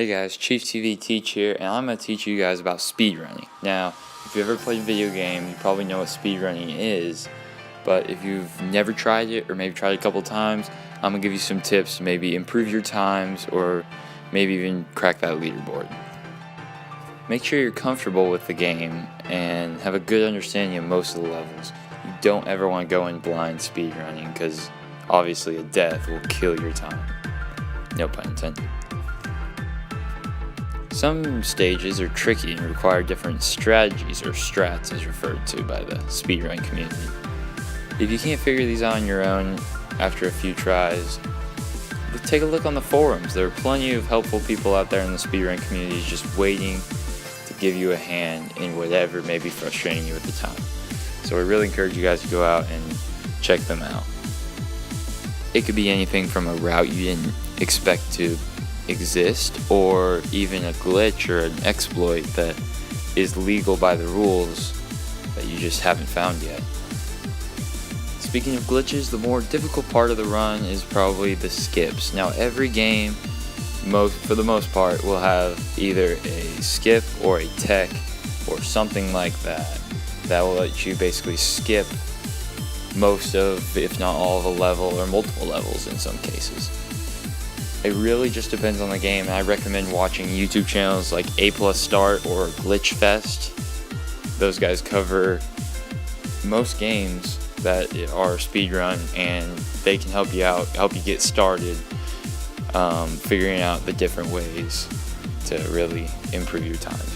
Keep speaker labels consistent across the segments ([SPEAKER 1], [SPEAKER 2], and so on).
[SPEAKER 1] Hey guys, ChiefTV Teach here, and I'm going to teach you guys about speedrunning. Now, if you've ever played a video game, you probably know what speedrunning is, but if you've never tried it, or maybe tried it a couple times, I'm going to give you some tips to maybe improve your times, or maybe even crack that leaderboard. Make sure you're comfortable with the game, and have a good understanding of most of the levels. You don't ever want to go in blind speedrunning, because obviously a death will kill your time. No pun intended. Some stages are tricky and require different strategies, or strats as referred to by the speedrun community. If you can't figure these out on your own after a few tries, take a look on the forums. There are plenty of helpful people out there in the speedrun community just waiting to give you a hand in whatever may be frustrating you at the time. So I really encourage you guys to go out and check them out. It could be anything from a route you didn't expect to exist, or even a glitch or an exploit that is legal by the rules that you just haven't found yet. Speaking of glitches, the more difficult part of the run is probably the skips. Now every game, for the most part, will have either a skip or a tech or something like that will let you basically skip most of, if not all of a level, or multiple levels in some cases. It really just depends on the game, and I recommend watching YouTube channels like A+ Start or Glitch Fest. Those guys cover most games that are speedrun, and they can help you out, help you get started figuring out the different ways to really improve your time.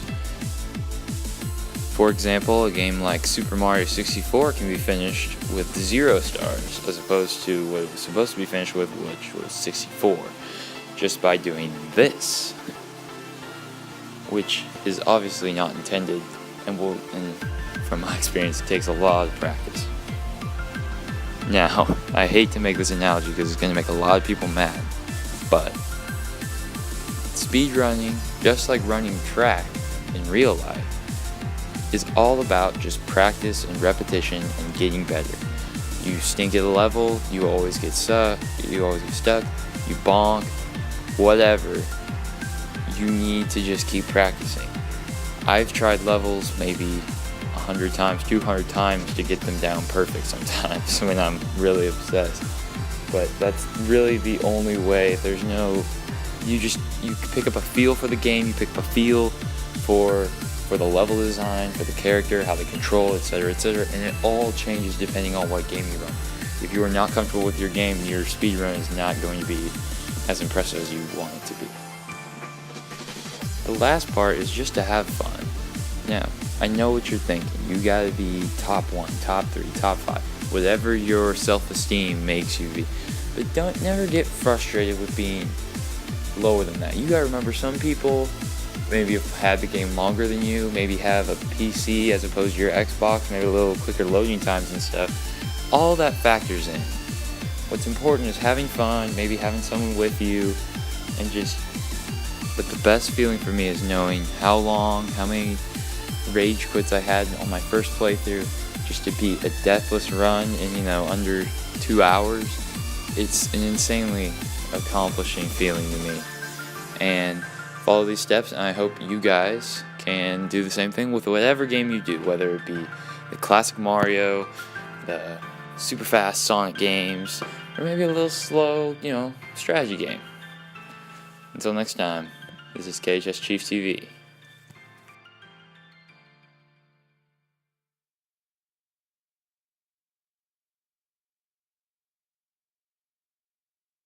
[SPEAKER 1] For example, a game like Super Mario 64 can be finished with 0 stars, as opposed to what it was supposed to be finished with, which was 64. Just by doing this, which is obviously not intended, and from my experience, it takes a lot of practice. Now, I hate to make this analogy because it's going to make a lot of people mad, but speedrunning, just like running track in real life, is all about just practice and repetition and getting better. You stink at a level, you always get stuck, you bonk, whatever, you need to just keep practicing. I've tried levels maybe 100 times, 200 times to get them down perfect sometimes when I'm really obsessed. But that's really the only way. There's no, you pick up a feel for the game, you pick up a feel for the level design, for the character, how they control, etc., and it all changes depending on what game you run. If you are not comfortable with your game, your speedrun is not going to be as impressive as you want it to be. The last part is just to have fun. Now, I know what you're thinking. You gotta be top 1, top 3, top 5, whatever your self-esteem makes you be. But never get frustrated with being lower than that. You gotta remember, some people maybe have had the game longer than you, maybe have a PC as opposed to your Xbox, maybe a little quicker loading times and stuff. All that factors in. What's important is having fun, maybe having someone with you, and but the best feeling for me is knowing how many rage quits I had on my first playthrough, just to beat a deathless run in, under 2 hours. It's an insanely accomplishing feeling to me. And follow these steps, and I hope you guys can do the same thing with whatever game you do, whether it be the classic Mario, the super fast Sonic games, or maybe a little slow, strategy game. Until next time, this is KHS ChiefTV.